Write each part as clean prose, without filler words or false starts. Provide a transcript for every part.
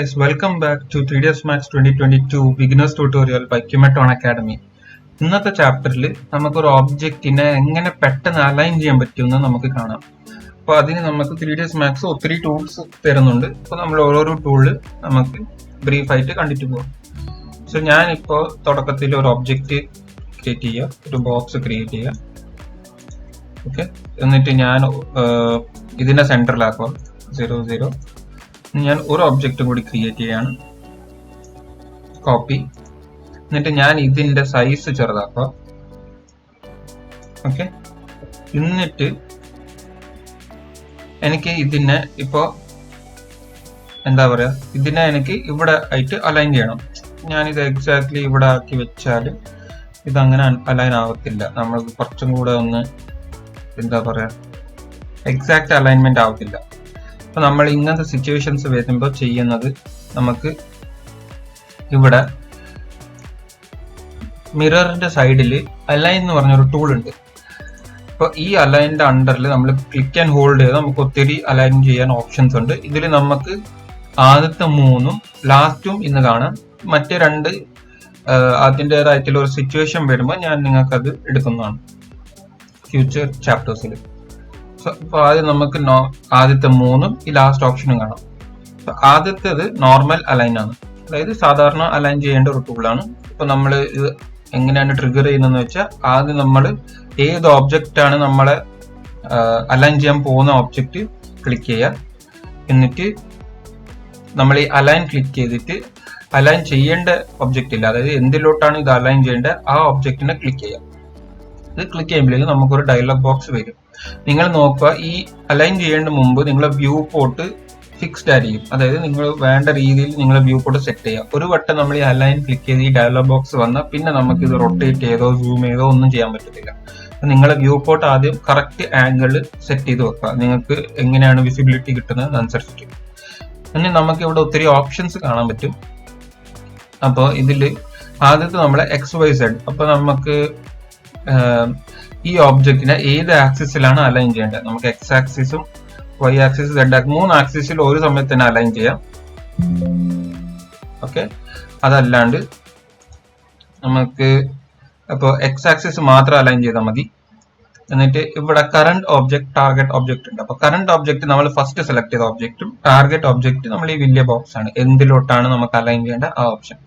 guys, welcome back to 3ds Max 2022 Beginners Tutorial by Kimeton Academy. ഇന്നത്തെ ചാപ്റ്ററിൽ നമുക്കൊരു ഒബ്ജക്റ്റിനെ എങ്ങനെ പെട്ടെന്ന് അലൈൻ ചെയ്യാൻ പറ്റുമെന്ന് നമുക്ക് കാണാം. അപ്പോൾ അതിന് നമുക്ക് 3ds Max ഒത്തിരി ടൂൾസ് തരുന്നുണ്ട്. അപ്പോൾ നമ്മൾ ഓരോരോ ടൂളിൽ നമുക്ക് ബ്രീഫായിട്ട് കണ്ടിട്ട് പോകാം. സോ ഞാനിപ്പോൾ തുടക്കത്തിൽ ഒരു ഒബ്ജക്റ്റ് ക്രിയേറ്റ് ചെയ്യുക, ഒരു ബോക്സ് ക്രിയേറ്റ് ചെയ്യുക. ഓക്കെ, എന്നിട്ട് ഞാൻ ഇതിന്റെ സെന്ററിലാക്കുക 0 0. ഞാൻ ഒരു ഒബ്ജക്റ്റും കൂടി ക്രിയേറ്റ് ചെയ്യാണ്, കോപ്പി. എന്നിട്ട് ഞാൻ ഇതിന്റെ സൈസ് ചെറുതാക്കുക. ഓക്കെ, എന്നിട്ട് എനിക്ക് ഇതിനെ ഇപ്പോ എന്താ പറയാ, ഇതിനെ എനിക്ക് ഇവിടെ ആയിട്ട് അലൈൻ ചെയ്യണം. ഞാനിത് എക്സാക്ട്ലി ഇവിടെ ആക്കി വെച്ചാൽ ഇതങ്ങനെ അലൈൻ ആവത്തില്ല. നമ്മൾ കുറച്ചും കൂടെ ഒന്ന് എന്താ പറയാ, എക്സാക്ട് അലൈൻമെന്റ് ആവത്തില്ല. അപ്പൊ നമ്മൾ ഇങ്ങനത്തെ സിറ്റുവേഷൻസ് വരുമ്പോൾ ചെയ്യുന്നത്, നമുക്ക് ഇവിടെ മിററിന്റെ സൈഡിൽ അലൈൻ എന്ന് പറഞ്ഞൊരു ടൂൾ ഉണ്ട്. അപ്പൊ ഈ അലൈൻ്റെ അണ്ടറിൽ നമ്മൾ ക്ലിക്ക് ആൻഡ് ഹോൾഡ് ചെയ്ത് നമുക്ക് ഒത്തിരി അലൈൻ ചെയ്യാൻ ഓപ്ഷൻസ് ഉണ്ട്. ഇതിൽ നമുക്ക് ആദ്യത്തെ 3ഉം ലാസ്റ്റും ഇന്ന് കാണാം. മറ്റേ 2 അതിൻ്റെതായിട്ടുള്ള ഒരു സിറ്റുവേഷൻ വരുമ്പോൾ ഞാൻ നിങ്ങൾക്കത് എടുക്കുന്നതാണ് ഫ്യൂച്ചർ ചാപ്റ്റേഴ്സിൽ. അപ്പൊ ആദ്യം നമുക്ക് ആദ്യത്തെ 3ഉം ഈ ലാസ്റ്റ് ഓപ്ഷനും കാണാം. ആദ്യത്തേത് നോർമൽ അലൈൻ ആണ്, അതായത് സാധാരണ അലൈൻ ചെയ്യേണ്ട ഒരു ടൂളാണ്. ഇപ്പൊ നമ്മൾ ഇത് എങ്ങനെയാണ് ട്രിഗർ ചെയ്യുന്നതെന്ന് വെച്ചാൽ, ആദ്യം നമ്മൾ ഏത് ഒബ്ജക്റ്റ് ആണ് നമ്മളെ അലൈൻ ചെയ്യാൻ പോകുന്ന ഒബ്ജക്റ്റ് ക്ലിക്ക് ചെയ്യുക. എന്നിട്ട് നമ്മൾ ഈ അലൈൻ ക്ലിക്ക് ചെയ്തിട്ട് അലൈൻ ചെയ്യേണ്ട ഒബ്ജക്റ്റ് ഇല്ല, അതായത് എന്തിലോട്ടാണ് ഇത് അലൈൻ ചെയ്യേണ്ടത് ആ ഒബ്ജക്റ്റിനെ ക്ലിക്ക് ചെയ്യുക. ഇത് ക്ലിക്ക് ചെയ്യുമ്പോഴേക്കും നമുക്കൊരു ഡയലോഗ് ബോക്സ് വരും. നിങ്ങൾ നോക്കുക, ഈ അലൈൻ ചെയ്യേണ്ട മുമ്പ് നിങ്ങളെ വ്യൂ പോർട്ട് ഫിക്സ്ഡ് ആയിരിക്കും, അതായത് നിങ്ങൾ വേണ്ട രീതിയിൽ നിങ്ങളെ വ്യൂ പോർട്ട് സെറ്റ് ചെയ്യുക. ഒരു വട്ടം നമ്മൾ ഈ അലൈൻ ക്ലിക്ക് ചെയ്ത് ഈ ഡയലോഗ് ബോക്സ് വന്നാൽ പിന്നെ നമുക്ക് ഇത് റൊട്ടേറ്റ് ചെയ്തോ സൂം ചെയ്തോ ഒന്നും ചെയ്യാൻ പറ്റത്തില്ല. നിങ്ങളെ വ്യൂ പോർട്ട് ആദ്യം കറക്റ്റ് ആംഗിൾ സെറ്റ് ചെയ്ത് വെക്കുക, നിങ്ങൾക്ക് എങ്ങനെയാണ് വിസിബിലിറ്റി കിട്ടുന്നത് അനുസരിച്ചിട്ട്. പിന്നെ നമുക്ക് ഇവിടെ ഒത്തിരി ഓപ്ഷൻസ് കാണാൻ പറ്റും. അപ്പോൾ ഇതിൽ ആദ്യത്തെ നമ്മളെ XYZ. അപ്പൊ നമുക്ക് ഈ ഒബ്ജക്റ്റിനെ ഏത് ആക്സിസിലാണ് അലൈൻ ചെയ്യേണ്ടത്, നമുക്ക് X ആക്സിസും Y ആക്സിസ് Z ആക്സിസ് 3 ആക്സിസിൽ ഒരു സമയത്ത് തന്നെ അലൈൻ ചെയ്യാം. ഓക്കെ, അതല്ലാണ്ട് നമുക്ക് അപ്പോൾ X ആക്സിസ് മാത്രം അലൈൻ ചെയ്താൽ മതി. എന്നിട്ട് ഇവിടെ കറണ്ട് ഒബ്ജക്ട്, ടാർഗറ്റ് ഒബ്ജക്ട് ഉണ്ട്. അപ്പൊ കറണ്ട് ഒബ്ജക്ട് നമ്മൾ ഫസ്റ്റ് സെലക്ട് ചെയ്ത ഒബ്ജക്റ്റും ടാർഗറ്റ് ഒബ്ജക്റ്റ് നമ്മൾ ഈ വലിയ ബോക്സ് ആണ്, എന്തിലോട്ടാണ് നമുക്ക് അലൈൻ ചെയ്യേണ്ട ആ ഓപ്ഷൻ.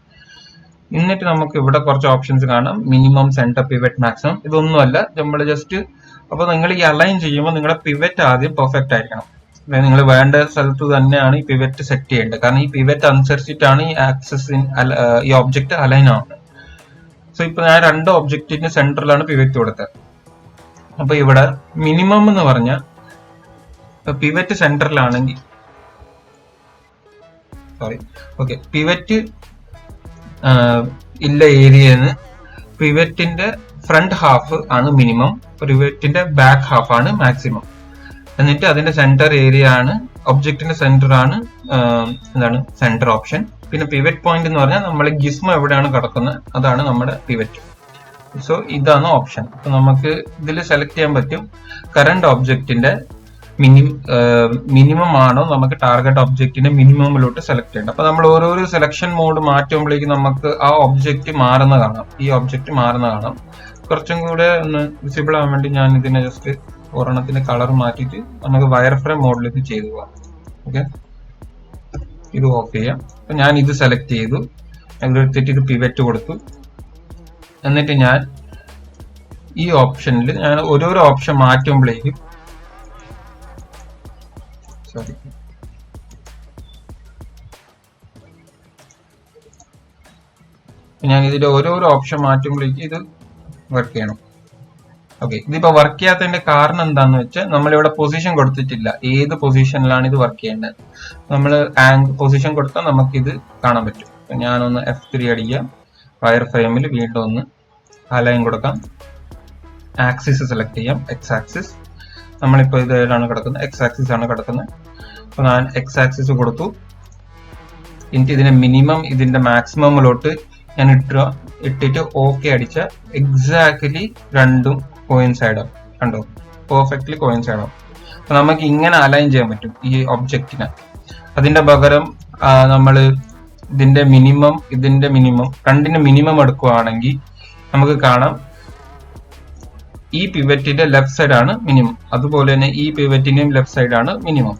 എന്നിട്ട് നമുക്ക് ഇവിടെ കുറച്ച് ഓപ്ഷൻസ് കാണാം, മിനിമം, സെന്റർ, പിവറ്റ്, മാക്സിമം. ഇതൊന്നുമല്ല, നമ്മൾ ജസ്റ്റ് അപ്പൊ നിങ്ങൾ ഈ അലൈൻ ചെയ്യുമ്പോൾ നിങ്ങളുടെ പിവറ്റ് ആദ്യം പെർഫെക്റ്റ് ആയിരിക്കണം. അതായത് നിങ്ങൾ വേണ്ട സ്ഥലത്ത് തന്നെയാണ് ഈ പിവറ്റ് സെറ്റ് ചെയ്യേണ്ടത്, കാരണം ഈ പിവറ്റ് അനുസരിച്ചിട്ടാണ് ഈ ആക്സസ് ഈ ഒബ്ജക്റ്റ് അലൈൻ ആവുന്നത്. സോ ഇപ്പൊ ഞാൻ 2 ഒബ്ജക്റ്റിന്റെ സെന്ററിലാണ് പിവറ്റ് കൊടുത്തത്. അപ്പൊ ഇവിടെ മിനിമം എന്ന് പറഞ്ഞാൽ പിവറ്റ് സെന്ററിലാണെങ്കിൽ പിവറ്റ് ഇല്ല ഏരിയന്ന് പിവറ്റിന്റെ ഫ്രണ്ട് ഹാഫ് ആണ് മിനിമം, പിവറ്റിന്റെ ബാക്ക് ഹാഫ് ആണ് മാക്സിമം. എന്നിട്ട് അതിന്റെ സെന്റർ ഏരിയ ആണ്, ഒബ്ജക്റ്റിന്റെ സെന്റർ ആണ് എന്താണ് സെന്റർ ഓപ്ഷൻ. പിന്നെ പിവറ്റ് പോയിന്റ് എന്ന് പറഞ്ഞാൽ നമ്മൾ ഗിസ്മോ എവിടെയാണ് കിടക്കുന്നത് അതാണ് നമ്മുടെ പിവറ്റ്. സോ ഇതാണ് ഓപ്ഷൻ. അപ്പൊ നമുക്ക് ഇതിൽ സെലക്ട് ചെയ്യാൻ പറ്റും കറണ്ട് ഒബ്ജക്റ്റിന്റെ മിനിമം ആണോ നമുക്ക് ടാർഗറ്റ് ഒബ്ജക്റ്റിന്റെ മിനിമമിലോട്ട് സെലക്ട് ചെയ്യേണ്ടത്. അപ്പൊ നമ്മൾ ഓരോരോ സെലക്ഷൻ മോഡ് മാറ്റുമ്പോഴേക്കും നമുക്ക് ആ ഒബ്ജക്റ്റ് മാറുന്ന കാണാം, ഈ ഒബ്ജക്റ്റ് മാറുന്ന കാണാം. കുറച്ചും കൂടെ ഒന്ന് വിസിബിൾ ആവാൻ വേണ്ടി ഞാൻ ഇതിനെ ജസ്റ്റ് ഒരെണ്ണത്തിന്റെ കളർ മാറ്റിയിട്ട് നമുക്ക് വയർ ഫ്രെയിം മോഡിൽ ഇത് ചെയ്തു പോവാം. ഓക്കെ, ഇത് ഓഫ് ചെയ്യാം. അപ്പൊ ഞാൻ ഇത് സെലക്ട് ചെയ്തു, എടുത്തിട്ട് ഇത് പിവറ്റ് കൊടുത്തു. എന്നിട്ട് ഞാൻ ഈ ഓപ്ഷനിൽ ഞാൻ ഓരോരോ ഓപ്ഷൻ മാറ്റുമ്പോഴേക്കും ഞാൻ ഇതിന്റെ ഓരോരോ ഓപ്ഷൻ മാറ്റുമ്പോഴേക്കും ഇത് വർക്ക് ചെയ്യണം. ഓക്കെ, ഇതിപ്പോ വർക്ക് ചെയ്യാത്തതിന്റെ കാരണം എന്താന്ന് വെച്ചാൽ നമ്മളിവിടെ പൊസിഷൻ കൊടുത്തിട്ടില്ല, ഏത് പൊസിഷനിലാണ് ഇത് വർക്ക് ചെയ്യേണ്ടത്. നമ്മൾ പൊസിഷൻ കൊടുത്താൽ നമുക്കിത് കാണാൻ പറ്റും. ഞാനൊന്ന് F3 അടിക്കാം, വയർ ഫ്രെയിമിൽ വീണ്ടും ഒന്ന് അലൈൻ കൊടുക്കാം, ആക്സിസ് സെലക്ട് ചെയ്യാം, X ആക്സിസ്. നമ്മളിപ്പോ ഇത് ഏതാണ് കിടക്കുന്നത്, X ആക്സിസ് ആണ് കിടക്കുന്നത്. അപ്പൊ ഞാൻ X ആക്സിസ് കൊടുത്തു. എന്നിട്ട് ഇതിന്റെ മിനിമം ഇതിന്റെ മാക്സിമമിലോട്ട് ഞാൻ ഇട്ടിട്ട് ഓക്കെ അടിച്ച എക്സാക്ട്ലി 2ഉം കോയിൻസൈഡ് ആവും. കണ്ടോ, പെർഫെക്റ്റ്ലി കോയിൻസൈഡ് ആവും. അപ്പൊ നമുക്ക് ഇങ്ങനെ അലൈൻ ചെയ്യാൻ പറ്റും ഈ ഒബ്ജക്റ്റിനെ. അതിന്റെ പകരം നമ്മൾ ഇതിന്റെ മിനിമം രണ്ടിന്റെ മിനിമം എടുക്കുകയാണെങ്കിൽ നമുക്ക് കാണാം ഈ പിവറ്റിന്റെ ലെഫ്റ്റ് സൈഡ് ആണ് മിനിമം, അതുപോലെ തന്നെ ഈ പിവറ്റിന്റെയും ലെഫ്റ്റ് സൈഡ് ആണ് മിനിമം.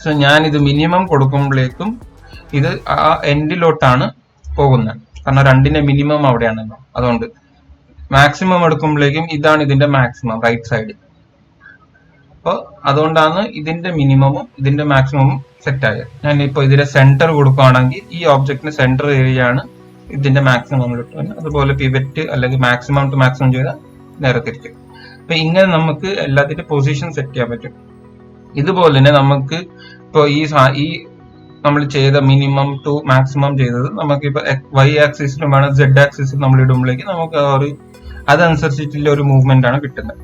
സോ ഞാൻ ഇത് മിനിമം കൊടുക്കുമ്പോഴേക്കും ഇത് ആ എൻഡിലോട്ടാണ് പോകുന്നത്, കാരണം രണ്ടിന്റെ മിനിമം അവിടെയാണല്ലോ. അതുകൊണ്ട് മാക്സിമം എടുക്കുമ്പോഴേക്കും ഇതാണ് ഇതിന്റെ മാക്സിമം റൈറ്റ് സൈഡ്. അപ്പോൾ അതുകൊണ്ടാണ് ഇതിന്റെ മിനിമവും ഇതിന്റെ മാക്സിമവും സെറ്റ് ആയത്. ഞാൻ ഇപ്പോൾ ഇതിന്റെ സെന്റർ കൊടുക്കുകയാണെങ്കിൽ ഈ ഓബ്ജക്റ്റിന് സെന്റർ ഏരിയ ആണ് ഇതിന്റെ മാക്സിമം കിട്ടുന്നത്. അതുപോലെ പിവറ്റ് അല്ലെങ്കിൽ മാക്സിമം ടു മാക്സിമം ചെയ്താൽ നേരെ തിരിക്കും. അപ്പൊ ഇങ്ങനെ നമുക്ക് എല്ലാത്തിന്റെ പൊസിഷൻ സെറ്റ് ചെയ്യാൻ പറ്റും. ഇതുപോലെ തന്നെ നമുക്ക് ഇപ്പോൾ ഈ നമ്മൾ ചെയ്ത മിനിമം ടു മാക്സിമം ചെയ്തത് നമുക്ക് ഇപ്പൊ വൈ ആക്സിസിലും വേണം സെഡ് ആക്സിസിലും നമ്മൾ ഇടുമ്പോഴേക്ക് നമുക്ക് അതനുസരിച്ചിട്ടുള്ള ഒരു മൂവ്മെന്റ് ആണ് കിട്ടുന്നത്.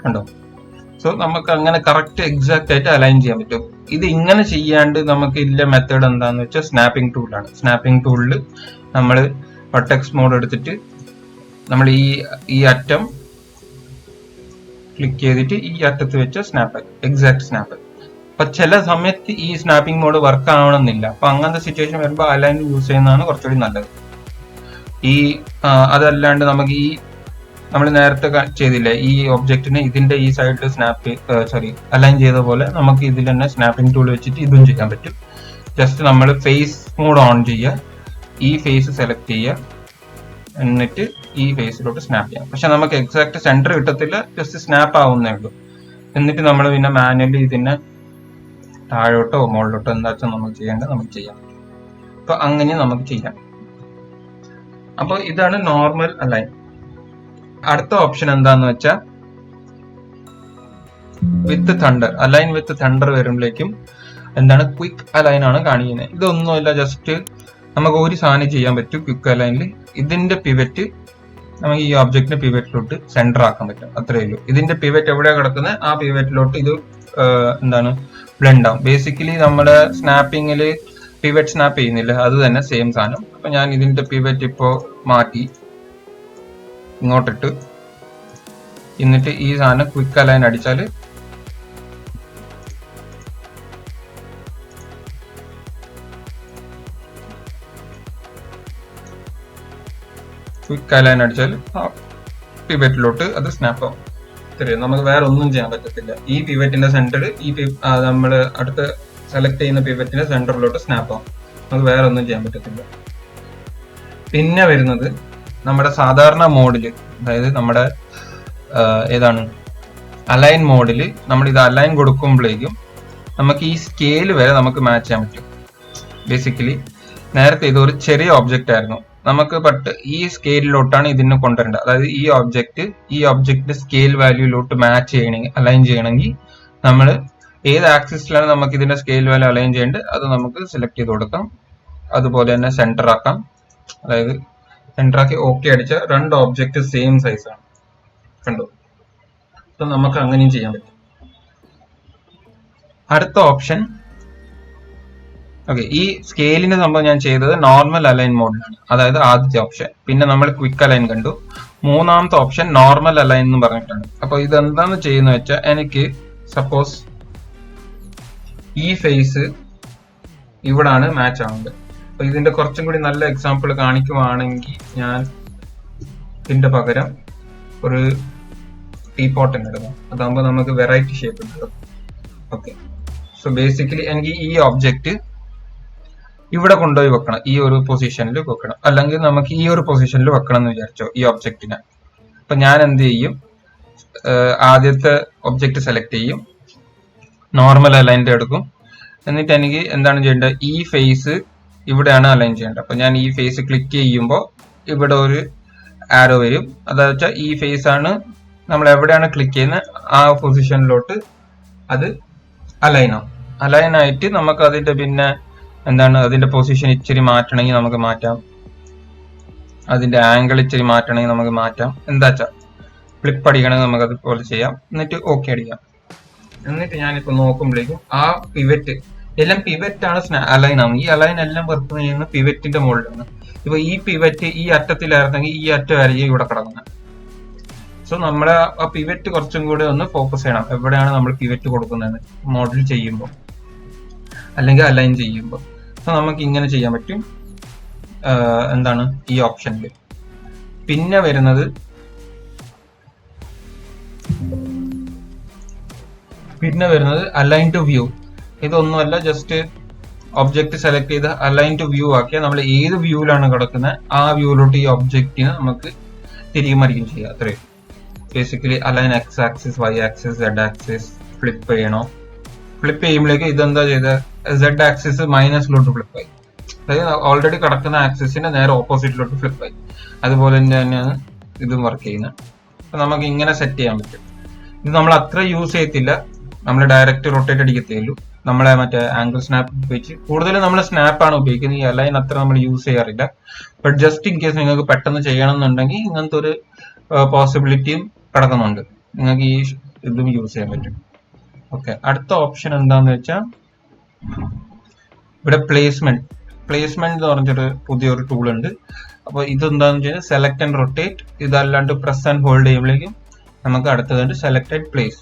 കണ്ടോ? സോ നമുക്ക് അങ്ങനെ കറക്റ്റ് എക്സാക്ട് ആയിട്ട് അലൈൻ ചെയ്യാൻ പറ്റും. ഇത് ഇങ്ങനെ ചെയ്യാണ്ട് നമുക്ക് ഇല്ല മെത്തേഡ് എന്താന്ന് വെച്ചാൽ സ്നാപ്പിംഗ് ടൂളാണ്. സ്നാപ്പിംഗ് ടൂളിൽ നമ്മൾ വെർട്ടെക്സ് മോഡ് എടുത്തിട്ട് നമ്മൾ ഈ അറ്റം ക്ലിക്ക് ചെയ്തിട്ട് ഈ അറ്റത്ത് വെച്ച് സ്നാപ്പ് എക്സാക്ട് സ്നാപ്പ്. അപ്പൊ ചില സമയത്ത് ഈ സ്നാപ്പിംഗ് മോഡ് വർക്ക് ആവണമെന്നില്ല. അപ്പൊ അങ്ങനത്തെ സിറ്റുവേഷൻ വരുമ്പോൾ അലൈൻ യൂസ് ചെയ്യുന്നതാണ് കുറച്ചുകൂടി നല്ലത്. അതല്ലാണ്ട് നമുക്ക് നമ്മൾ നേരത്തെ ചെയ്തില്ലേ ഈ ഒബ്ജക്റ്റിന് ഇതിന്റെ ഈ സൈഡിൽ അലൈൻ ചെയ്ത പോലെ നമുക്ക് ഇതിൽ തന്നെ സ്നാപ്പിംഗ് ടൂൾ വെച്ചിട്ട് ഇതും ചെയ്യാൻ പറ്റും. ജസ്റ്റ് നമ്മൾ ഫേസ് മോഡ് ഓൺ ചെയ്യുക, ഈ ഫേസ് സെലക്ട് ചെയ്യുക, എന്നിട്ട് ഈ ഫേസിലോട്ട് സ്നാപ്പ് ചെയ്യാം. പക്ഷെ നമുക്ക് എക്സാക്ട് സെന്റർ കിട്ടത്തില്ല, ജസ്റ്റ് സ്നാപ്പ് ആവുന്നേ ഉള്ളൂ. എന്നിട്ട് നമ്മൾ പിന്നെ മാനുവലി ഇതിനെ താഴോട്ടോ മുകളിലോട്ടോ എന്താ വെച്ചാൽ നമുക്ക് ചെയ്യേണ്ടത് നമുക്ക് ചെയ്യാം. അപ്പൊ അങ്ങനെ നമുക്ക് ചെയ്യാം. അപ്പൊ ഇതാണ് നോർമൽ അലൈൻ. അടുത്ത ഓപ്ഷൻ എന്താന്ന് വെച്ചാൽ വിത്ത് തണ്ടർ. അലൈൻ വിത്ത് തണ്ടർ വരുമ്പോഴേക്കും എന്താണ് ക്വിക്ക് അലൈൻ ആണ് കാണിക്കുന്നത്. ഇതൊന്നുമില്ല, ജസ്റ്റ് നമുക്ക് ഒരു സാധനം ചെയ്യാൻ പറ്റും ക്വിക്ക് അലൈനിൽ. ഇതിന്റെ പിവറ്റ് നമുക്ക് ഈ ഒബ്ജക്റ്റിന്റെ പിവറ്റിലോട്ട് സെന്റർ ആക്കാൻ പറ്റും, അത്രയേ ഉള്ളൂ. ഇതിന്റെ പിവറ്റ് എവിടെയാണ് കിടക്കുന്നത് ആ പിവറ്റിലോട്ട് ഇത് ബ്ലെൻഡ് ആവും. ബേസിക്കലി നമ്മുടെ സ്നാപ്പിങ്ങിൽ പിവറ്റ് സ്നാപ്പ് ചെയ്യുന്നില്ല, അത് തന്നെ സെയിം സാധനം. അപ്പൊ ഞാൻ ഇതിന്റെ പിവറ്റ് ഇപ്പോ മാറ്റി ഇങ്ങോട്ടിട്ട് എന്നിട്ട് ഈ സാധനം ക്വിക്ക് അലൈൻ അടിച്ചാൽ പിവറ്റിലോട്ട് അത് സ്നാപ്പ് ആവും. ശരിയാണ്, നമുക്ക് വേറെ ഒന്നും ചെയ്യാൻ പറ്റത്തില്ല. ഈ പിവറ്റിന്റെ സെന്ററിൽ നമ്മൾ അടുത്ത് സെലക്ട് ചെയ്യുന്ന പിവറ്റിന്റെ സെന്ററിലോട്ട് സ്നാപ്പ് ആവും. നമുക്ക് വേറെ ഒന്നും ചെയ്യാൻ പറ്റത്തില്ല. പിന്നെ വരുന്നത് നമ്മുടെ സാധാരണ മോഡില്, അതായത് നമ്മുടെ ഏതാണ് അലൈൻ മോഡിൽ നമ്മൾ ഇത് അലൈൻ കൊടുക്കുമ്പോഴേക്കും നമുക്ക് ഈ സ്കെയിൽ വരെ നമുക്ക് മാച്ച് ചെയ്യാൻ പറ്റും. ബേസിക്കലി നേരത്തെ ഇത് ഒരു ചെറിയ ഒബ്ജക്റ്റ് ആയിരുന്നു, നമുക്ക് ബട്ട് ഈ സ്കെയിലിലോട്ടാണ് ഇതിനെ കൊണ്ടുവരേണ്ടത്. അതായത് ഈ ഒബ്ജക്റ്റ് സ്കെയിൽ വാല്യൂയിലോട്ട് മാച്ച് ചെയ്യണമെങ്കിൽ അലൈൻ ചെയ്യണമെങ്കിൽ നമ്മൾ ഏത് ആക്സിസിലാണ് നമുക്ക് ഇതിന്റെ സ്കെയിൽ വാല്യൂ അലൈൻ ചെയ്യേണ്ടത് അത് നമുക്ക് സെലക്ട് ചെയ്ത് കൊടുക്കാം. അതുപോലെ തന്നെ സെന്റർ ആക്കാം. അതായത് സെന്റർ ആക്കി ഓക്കെ അടിച്ച രണ്ട് ഒബ്ജക്റ്റ് സെയിം സൈസ് ആണ്, കണ്ടോ? അപ്പൊ നമുക്ക് അങ്ങനെയും ചെയ്യാൻ പറ്റും. അടുത്ത ഓപ്ഷൻ ഓക്കെ, ഈ സ്കെയിലിന്റെ സംഭവം ഞാൻ ചെയ്തത് നോർമൽ അലൈൻ മോഡിലാണ്, അതായത് ആദ്യത്തെ ഓപ്ഷൻ. പിന്നെ നമ്മൾ ക്വിക്ക് അലൈൻ കണ്ടു. മൂന്നാമത്തെ ഓപ്ഷൻ നോർമൽ അലൈൻ എന്ന് പറഞ്ഞിട്ടാണ്. അപ്പൊ ഇതെന്താന്ന് ചെയ്യുന്ന വെച്ചാൽ എനിക്ക് സപ്പോസ് ഈ ഫേസ് ഇവിടാണ് മാച്ച് ആവുന്നത്. അപ്പൊ ഇതിന്റെ കുറച്ചും കൂടി നല്ല എക്സാമ്പിൾ കാണിക്കുവാണെങ്കിൽ ഞാൻ ഇതിന്റെ പകരം ഒരു ടീപോട്ട് എടുക്കാം. അതാകുമ്പോൾ നമുക്ക് വെറൈറ്റി ഷേപ്പ് കിട്ടും. ഓക്കെ, സോ ബേസിക്കലി എനിക്ക് ഈ ഒബ്ജക്റ്റ് ഇവിടെ കൊണ്ടുപോയി വെക്കണം, ഈ ഒരു പൊസിഷനിൽ വെക്കണം, അല്ലെങ്കിൽ നമുക്ക് ഈ ഒരു പൊസിഷനിൽ വെക്കണം എന്ന് വിചാരിച്ചോ ഈ ഒബ്ജക്റ്റിനെ. അപ്പൊ ഞാൻ എന്ത് ചെയ്യും, ആദ്യത്തെ ഒബ്ജക്റ്റ് സെലക്ട് ചെയ്യും, നോർമൽ അലൈൻ്റെ എടുക്കും. എന്നിട്ട് എനിക്ക് എന്താണ് ചെയ്യേണ്ടത്, ഈ ഫേസ് ഇവിടെയാണ് അലൈൻ ചെയ്യേണ്ടത്. അപ്പൊ ഞാൻ ഈ ഫേസ് ക്ലിക്ക് ചെയ്യുമ്പോൾ ഇവിടെ ഒരു ആരോ വരും. അതായത് വെച്ചാൽ ഈ ഫേസ് ആണ് നമ്മൾ എവിടെയാണ് ക്ലിക്ക് ചെയ്യുന്നത് ആ പൊസിഷനിലോട്ട് അത് അലൈൻ ആവും. അലൈൻ ആയിട്ട് നമുക്ക് അതിന്റെ പിന്നെ എന്താണ് അതിന്റെ പൊസിഷൻ ഇച്ചിരി മാറ്റണമെങ്കിൽ നമുക്ക് മാറ്റാം, അതിന്റെ ആംഗിൾ ഇച്ചിരി മാറ്റണമെങ്കിൽ നമുക്ക് മാറ്റാം. എന്താ വെച്ചാൽ ഫ്ലിപ്പ് അടിക്കണമെങ്കിൽ നമുക്ക് അതുപോലെ ചെയ്യാം. എന്നിട്ട് ഓക്കെ അടിക്കാം. എന്നിട്ട് ഞാനിപ്പോ നോക്കുമ്പോഴേക്കും ആ പിവറ്റ് എല്ലാം പിവറ്റാണ് അലൈൻ ആവും. ഈ അലൈൻ എല്ലാം വർക്ക് ചെയ്യുന്ന പിവറ്റിന്റെ മുകളിലാണ്. ഇപ്പൊ ഈ പിവറ്റ് ഈ അറ്റത്തിലായിരുന്നെങ്കിൽ ഈ അറ്റം വരെയും ഇവിടെ കിടക്കുന്നത്. സോ നമ്മളെ ആ പിവറ്റ് കുറച്ചും കൂടെ ഒന്ന് ഫോക്കസ് ചെയ്യണം, എവിടെയാണ് നമ്മൾ പിവറ്റ് കൊടുക്കുന്നത് മോഡൽ ചെയ്യുമ്പോൾ. അല്ലെങ്കിൽ അലൈൻ ചെയ്യുമ്പോൾ. സോ നമുക്ക് ഇങ്ങനെ ചെയ്യാൻ പറ്റും എന്താണ് ഈ ഓപ്ഷനിൽ. പിന്നെ വരുന്നത് അലൈൻ ടു വ്യൂ. ഇതൊന്നുമല്ല, ജസ്റ്റ് ഒബ്ജക്റ്റ് സെലക്ട് ചെയ്ത് അലൈൻ ടു വ്യൂ ആക്കിയാൽ നമ്മൾ ഏത് വ്യൂവിലാണ് കിടക്കുന്നത് ആ വ്യൂവിലോട്ട് ഈ ഒബ്ജക്റ്റിന് നമുക്ക് തിരികെ മറിക്കും ചെയ്യാം. അത്രയും basically align X axis, Y axis, Z axis flip ചെയ്യണോ. ഫ്ലിപ്പ് ചെയ്യുമ്പോഴേക്ക് ഇതെന്താ ചെയ്ത് സെഡ് ആക്സിസ് മൈനസിലോട്ട് ഫ്ലിപ്പായി, അതായത് ഓൾറെഡി കിടക്കുന്ന ആക്സിസിന്റെ നേരെ ഓപ്പോസിറ്റിലോട്ട് ഫ്ലിപ്പായി. അതുപോലെ തന്നെയാണ് ഇതും വർക്ക് ചെയ്യുന്നത്. അപ്പൊ നമുക്ക് ഇങ്ങനെ സെറ്റ് ചെയ്യാൻ പറ്റും. ഇത് നമ്മൾ അത്ര യൂസ് ചെയ്യത്തില്ല, നമ്മൾ ഡയറക്റ്റ് റൊട്ടേറ്റ് അടിക്കത്തേയുള്ളൂ. നമ്മളെ മറ്റേ ആംഗിൾ സ്നാപ്പ് ഉപയോഗിച്ച് കൂടുതലും നമ്മൾ സ്നാപ്പാണ് ഉപയോഗിക്കുന്നത്. ഈ അലൈൻ അത്ര നമ്മൾ യൂസ് ചെയ്യാറില്ല. ബട്ട് ജസ്റ്റ് ഇൻ കേസ് നിങ്ങൾക്ക് പെട്ടെന്ന് ചെയ്യണമെന്നുണ്ടെങ്കിൽ ഇങ്ങനത്തെ ഒരു പോസിബിലിറ്റിയും കിടക്കുന്നുണ്ട്. നിങ്ങൾക്ക് ഈ ഇതും യൂസ് ചെയ്യാൻ പറ്റും. ഓക്കെ, അടുത്ത ഓപ്ഷൻ എന്താന്ന് വെച്ചാൽ ഇവിടെ പ്ലേസ്മെന്റ് എന്ന് പറഞ്ഞൊരു പുതിയൊരു ടൂൾ ഉണ്ട്. അപ്പോൾ ഇതെന്താന്ന് വെച്ചാൽ സെലക്ട് ആൻഡ് റൊട്ടേറ്റ്. ഇതല്ലാണ്ട് പ്രസ് ആൻഡ് ഹോൾഡ് ചെയ്യുമ്പോഴേക്കും നമുക്ക് അടുത്തതായിട്ട് സെലക്ടഡ് പ്ലേസ്.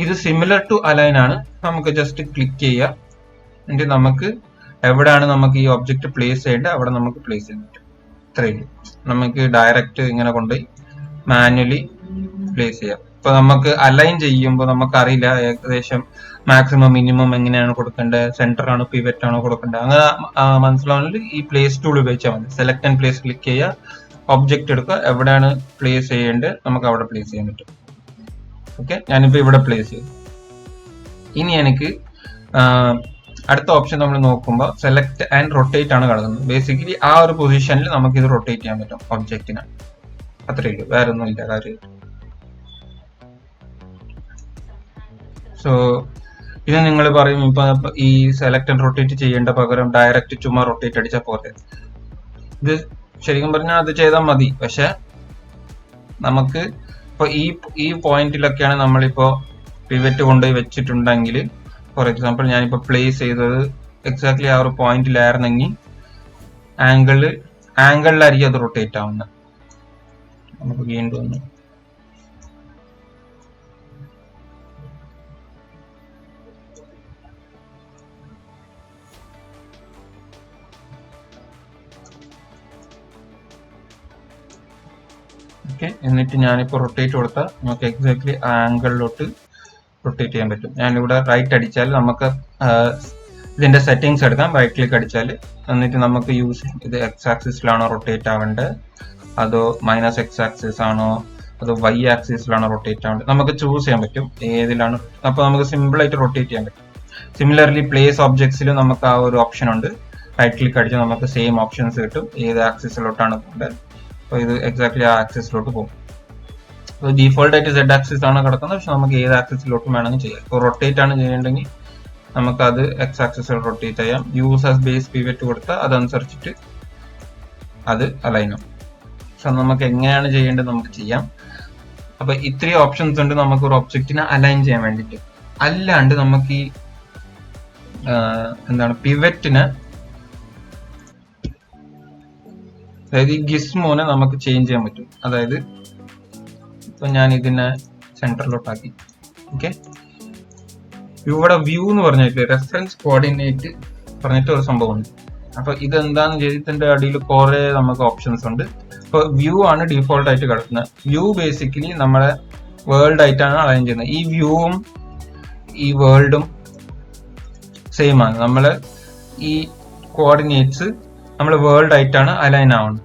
ഇത് സിമിലർ ടു അലൈൻ ആണ്. നമുക്ക് ജസ്റ്റ് ക്ലിക്ക് ചെയ്യാം, എന്നിട്ട് നമുക്ക് എവിടെയാണ് നമുക്ക് ഈ ഒബ്ജക്റ്റ് പ്ലേസ് ചെയ്യേണ്ടത് അവിടെ നമുക്ക് പ്ലേസ് ചെയ്യാൻ പറ്റും. ഇത്രയും നമുക്ക് ഡയറക്റ്റ് ഇങ്ങനെ കൊണ്ടുപോയി മാനുവലി പ്ലേസ് ചെയ്യാം. ഇപ്പൊ നമുക്ക് അലൈൻ ചെയ്യുമ്പോൾ നമുക്കറിയില്ല ഏകദേശം മാക്സിമം മിനിമം എങ്ങനെയാണ് കൊടുക്കേണ്ടത്, സെന്റർ ആണോ പിവറ്റ് ആണോ കൊടുക്കേണ്ടത്, അങ്ങനെ മനസ്സിലാവുന്നത് ഈ പ്ലേസ് ടൂൾ ഉപയോഗിച്ചാൽ മതി. സെലക്ട് ആൻഡ് പ്ലേസ് ക്ലിക്ക് ചെയ്യുക, ഒബ്ജക്റ്റ് എടുക്കുക, എവിടെയാണ് പ്ലേസ് ചെയ്യേണ്ടത് നമുക്ക് അവിടെ പ്ലേസ് ചെയ്യാൻ പറ്റും. ഓക്കെ, ഞാനിപ്പോ ഇവിടെ പ്ലേസ് ചെയ്തു. ഇനി എനിക്ക് അടുത്ത ഓപ്ഷൻ നമ്മൾ നോക്കുമ്പോൾ സെലക്ട് ആൻഡ് റൊട്ടേറ്റ് ആണ് കിടക്കുന്നത്. ബേസിക്കലി ആ ഒരു പൊസിഷനിൽ നമുക്ക് ഇത് റൊട്ടേറ്റ് ചെയ്യാൻ പറ്റും ഒബ്ജക്റ്റിനെ. അത്രയേ ഉള്ളൂ, വേറെ ഒന്നുമില്ല കാര്യമായിട്ട്. സോ ഇത് നിങ്ങൾ പറയും ഇപ്പൊ ഈ സെലക്ട് ആൻഡ് റൊട്ടേറ്റ് ചെയ്യേണ്ട പകരം ഡയറക്റ്റ് ചുമ്മാ റൊട്ടേറ്റ് അടിച്ചാൽ പോലെ. ഇത് ശരിക്കും പറഞ്ഞാൽ അത് ചെയ്താൽ മതി. പക്ഷെ നമുക്ക് ഇപ്പൊ ഈ പോയിന്റിലൊക്കെയാണ് നമ്മളിപ്പോ പിവറ്റ് കൊണ്ടുപോയി വെച്ചിട്ടുണ്ടെങ്കിൽ, ഫോർ എക്സാമ്പിൾ ഞാനിപ്പോ പ്ലേസ് ചെയ്തത് എക്സാക്ട്ലി ആ ഒരു പോയിന്റിലായിരുന്നെങ്കിൽ ആംഗിളിലായിരിക്കും അത് റൊട്ടേറ്റ് ആവുന്നത്. നമുക്ക് വീണ്ടും ഒന്ന് എന്നിട്ട് ഞാനിപ്പോ റൊട്ടേറ്റ് കൊടുത്താൽ നമുക്ക് എക്സാക്ട്ലി ആംഗിളിലോട്ട് റൊട്ടേറ്റ് ചെയ്യാൻ പറ്റും. ഞാനിവിടെ റൈറ്റ് അടിച്ചാൽ നമുക്ക് ഇതിന്റെ സെറ്റിംഗ്സ് എടുക്കാം. റൈറ്റ് ക്ലിക്ക് അടിച്ചാൽ എന്നിട്ട് നമുക്ക് യൂസ് ഇത് എക്സ് ആക്സിസിലാണോ റൊട്ടേറ്റ് ആവേണ്ടത്, അതോ മൈനസ് എക്സ് ആക്സിസ് ആണോ, അതോ വൈ ആക്സിസിലാണോ റൊട്ടേറ്റ് ആവേണ്ടത്, നമുക്ക് ചൂസ് ചെയ്യാൻ പറ്റും ഏതിലാണ്. അപ്പൊ നമുക്ക് സിമ്പിൾ ആയിട്ട് റൊട്ടേറ്റ് ചെയ്യാൻ പറ്റും. സിമിലർലി പ്ലേസ് ഒബ്ജക്ട്സിലും നമുക്ക് ആ ഒരു ഓപ്ഷൻ ഉണ്ട്. റൈറ്റ് ക്ലിക്ക് അടിച്ചാൽ നമുക്ക് സെയിം ഓപ്ഷൻസ് കിട്ടും, ഏത് ആക്സിസിലോട്ടാണ് പോകേണ്ടത്. അപ്പോൾ ഇത് എക്സാക്ട്ലി ആ ആക്സിസിലോട്ട് പോകും. അപ്പോൾ ഡീഫോൾട്ട് ആയിട്ട് സെഡ് ആക്സിസ് ആണ് കിടക്കുന്നത്, പക്ഷെ നമുക്ക് ഏത് ആക്സിസിലോട്ടും വേണമെങ്കിൽ ചെയ്യാം. ഇപ്പോൾ റൊട്ടേറ്റ് ആണ് ചെയ്യേണ്ടെങ്കിൽ നമുക്ക് അത് എക്സ് ആക്സിസിൽ റൊട്ടേറ്റ് ചെയ്യാം. യൂസ് ആസ് ബേസ് പിവറ്റ് കൊടുത്താൽ അതനുസരിച്ചിട്ട് അത് അലൈൻ ആവും. സോ നമുക്ക് എങ്ങനെയാണ് ചെയ്യേണ്ടത് നമുക്ക് ചെയ്യാം. അപ്പൊ ഇത്രയും ഓപ്ഷൻസ് ഉണ്ട് നമുക്ക് ഒരു ഒബ്ജക്റ്റിനെ അലൈൻ ചെയ്യാൻ വേണ്ടിയിട്ട്. അല്ലാണ്ട് നമുക്ക് ഈ എന്താണ് പിവറ്റിന്, അതായത് ഈ ഗിസ്മോനെ നമുക്ക് ചേഞ്ച് ചെയ്യാൻ പറ്റും. അതായത് ഇപ്പൊ ഞാൻ ഇതിനെ സെന്ററിലോട്ടാക്കി. ഓക്കെ, ഇവിടെ വ്യൂ എന്ന് പറഞ്ഞിട്ട് റെഫറൻസ് കോർഡിനേറ്റ് പറഞ്ഞിട്ട് ഒരു സംഭവമുണ്ട്. അപ്പൊ ഇതെന്താന്ന് ചെയ്തിന്റെ അടിയിൽ കുറെ നമുക്ക് ഓപ്ഷൻസ് ഉണ്ട്. ഇപ്പൊ വ്യൂ ആണ് ഡീഫോൾട്ട് ആയിട്ട് കിടക്കുന്നത്. വ്യൂ ബേസിക്കലി നമ്മളെ വേൾഡ് ആയിട്ടാണ് അലൈൻ ചെയ്യുന്നത്. ഈ വ്യൂവും ഈ വേൾഡും സെയിം ആണ്. നമ്മള് ഈ കോർഡിനേറ്റ്സ് നമ്മൾ വേൾഡ് ആയിട്ടാണ് അലൈൻ ആവുന്നത്.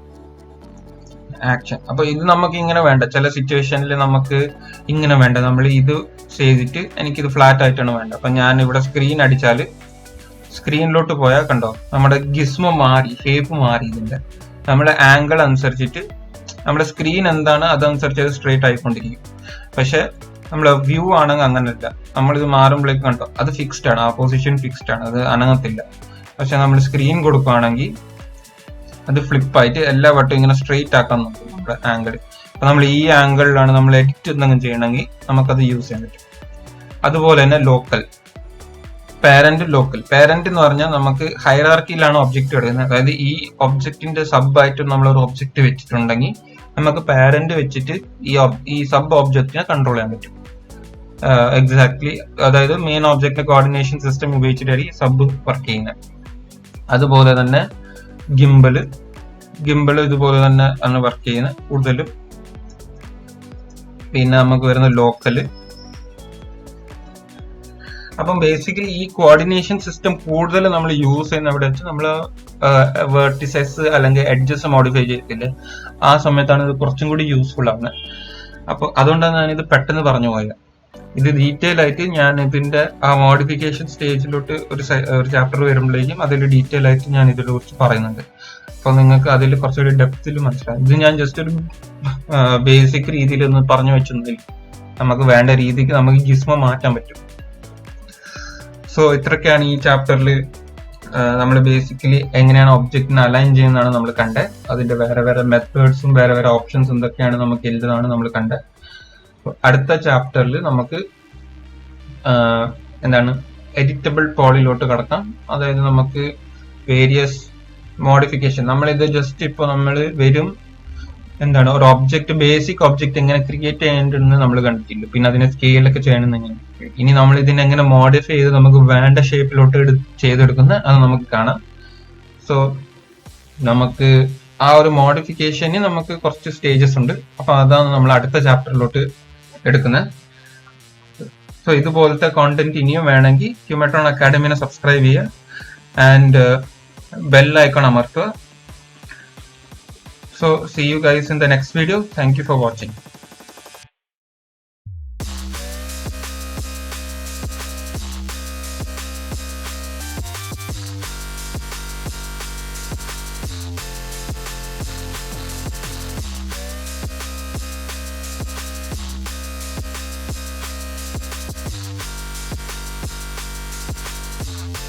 ആക്ഷൻ. അപ്പൊ ഇത് നമുക്ക് ഇങ്ങനെ വേണ്ട, ചില സിറ്റുവേഷനിൽ നമുക്ക് ഇങ്ങനെ വേണ്ട, നമ്മൾ ഇത് ചെയ്തിട്ട് എനിക്കിത് ഫ്ലാറ്റ് ആയിട്ടാണ് വേണ്ട. അപ്പൊ ഞാൻ ഇവിടെ സ്ക്രീൻ അടിച്ചാല് സ്ക്രീനിലോട്ട് പോയാൽ കണ്ടോ നമ്മുടെ ഗിസ്മോ മാറി, ഷേപ്പ് മാറി. ഇതിന്റെ നമ്മുടെ ആംഗിൾ അനുസരിച്ചിട്ട് നമ്മുടെ സ്ക്രീൻ എന്താണ് അതനുസരിച്ച് അത് സ്ട്രേറ്റ് ആയിക്കൊണ്ടിരിക്കും. പക്ഷെ നമ്മളെ വ്യൂ ആണെങ്കിൽ അങ്ങനല്ല. നമ്മളിത് മാറുമ്പോഴേക്ക് കണ്ടോ അത് ഫിക്സ്ഡ് ആണ്, ആ പൊസിഷൻ ഫിക്സ്ഡ് ആണ്, അത് അനങ്ങത്തില്ല. പക്ഷെ നമ്മൾ സ്ക്രീൻ കൊടുക്കുകയാണെങ്കിൽ അത് ഫ്ലിപ്പായിട്ട് എല്ലാ വട്ടവും ഇങ്ങനെ സ്ട്രെയിറ്റ് ആക്കാൻ നോക്കും നമ്മുടെ ആംഗിൾ. അപ്പൊ നമ്മൾ ഈ ആംഗിളിലാണ് നമ്മൾ എഡിറ്റ് എന്തെങ്കിലും ചെയ്യണമെങ്കിൽ നമുക്കത് യൂസ് ചെയ്യാൻ പറ്റും. അതുപോലെ തന്നെ ലോക്കൽ പാരന്റ് എന്ന് പറഞ്ഞാൽ നമുക്ക് ഹൈറാർക്കിയിലാണ് ഒബ്ജക്റ്റ് എടുക്കുന്നത്. അതായത് ഈ ഒബ്ജക്റ്റിന്റെ സബ് ആയിട്ട് നമ്മൾ ഒരു ഒബ്ജക്റ്റ് വെച്ചിട്ടുണ്ടെങ്കിൽ നമുക്ക് പാരന്റ് വെച്ചിട്ട് ഈ സബ് ഒബ്ജക്റ്റിനെ കൺട്രോൾ ചെയ്യാൻ പറ്റും. എക്സാക്ട്ലി, അതായത് മെയിൻ ഒബ്ജക്റ്റ് കോർഡിനേഷൻ സിസ്റ്റം ഉപയോഗിച്ചിട്ടായിരിക്കും സബ് വർക്ക് ചെയ്യുന്നത്. അതുപോലെ തന്നെ ഗിംബിള് ഇതുപോലെ തന്നെ ആണ് വർക്ക് ചെയ്യുന്നത് കൂടുതലും. പിന്നെ നമുക്ക് വരുന്ന ലോക്കല്. അപ്പം ബേസിക്കലി ഈ കോർഡിനേഷൻ സിസ്റ്റം കൂടുതൽ നമ്മൾ യൂസ് ചെയ്യുന്ന എവിടെ വെച്ചാൽ നമ്മൾ വെർട്ടിസസ് അല്ലെങ്കിൽ എഡ്ജസ് മോഡിഫൈ ചെയ്തില്ലേ, ആ സമയത്താണ് ഇത് കുറച്ചും കൂടി യൂസ്ഫുൾ ആണ്. അപ്പോൾ അതുകൊണ്ടാണ് ഞാനിത് പെട്ടെന്ന് പറഞ്ഞു പോയത്. ഇത് ഡീറ്റെയിൽ ആയിട്ട് ഞാൻ ഇതിന്റെ ആ മോഡിഫിക്കേഷൻ സ്റ്റേജിലോട്ട് ഒരു ചാപ്റ്റർ വരുമ്പോഴേക്കും അതിൽ ഡീറ്റെയിൽ ആയിട്ട് ഞാൻ ഇതിനെ കുറിച്ച് പറയുന്നുണ്ട്. അപ്പൊ നിങ്ങൾക്ക് അതിൽ കുറച്ചുകൂടി ഡെപ്തിൽ മനസ്സിലാവും. ഇത് ഞാൻ ജസ്റ്റ് ഒരു ബേസിക് രീതിയിൽ ഒന്ന് പറഞ്ഞു വെച്ചൊന്നുമില്ല, നമുക്ക് വേണ്ട രീതിക്ക് നമുക്ക് ജിസ്മ മാറ്റാൻ പറ്റും. സോ ഇത്രയൊക്കെയാണ് ഈ ചാപ്റ്ററിൽ നമ്മൾ ബേസിക്കലി എങ്ങനെയാണ് ഒബ്ജക്റ്റിനെ അലൈൻ ചെയ്യുന്നതാണ് നമ്മൾ കണ്ടത്. അതിന്റെ വേറെ വേറെ മെത്തേഡ്സും വേറെ വേറെ ഓപ്ഷൻസും എന്തൊക്കെയാണ് നമുക്ക് എഴുതുന്നതാണ് നമ്മൾ കണ്ടത്. അടുത്ത ചാപ്റ്ററിൽ നമുക്ക് എന്താണ് എഡിറ്റബിൾ പോളിലോട്ട് കടക്കാം. അതായത് നമുക്ക് വേരിയസ് മോഡിഫിക്കേഷൻ, നമ്മളിത് ജസ്റ്റ് ഇപ്പോൾ നമ്മൾ വരും എന്താണ് ഒരു ഒബ്ജക്റ്റ്, ബേസിക് ഒബ്ജക്റ്റ് എങ്ങനെ ക്രിയേറ്റ് ചെയ്യേണ്ടതെന്ന് നമ്മൾ കണ്ടിട്ടില്ല. പിന്നെ അതിനെ സ്കെയിലൊക്കെ ചെയ്യണമെന്നെങ്ങനെ. ഇനി നമ്മൾ ഇതിനെ എങ്ങനെ മോഡിഫൈ ചെയ്ത് നമുക്ക് വേണ്ട ഷേപ്പിലോട്ട് ചെയ്തെടുക്കുന്നത് അത് നമുക്ക് കാണാം. സോ നമുക്ക് ആ ഒരു മോഡിഫിക്കേഷന് നമുക്ക് കുറച്ച് സ്റ്റേജസ് ഉണ്ട്. അപ്പൊ അതാണ് നമ്മൾ അടുത്ത ചാപ്റ്ററിലോട്ട് എടുക്കുന്നത്. സോ ഇതുപോലത്തെ കോണ്ടന്റ് ഇനിയും വേണമെങ്കിൽ ക്യൂമെട്രോൺ അക്കാഡമിനെ സബ്സ്ക്രൈബ് ചെയ്യുക ആൻഡ് ബെൽ ഐക്കൺ അമർത്തുക. So see you guys in the next video. Thank you for watching.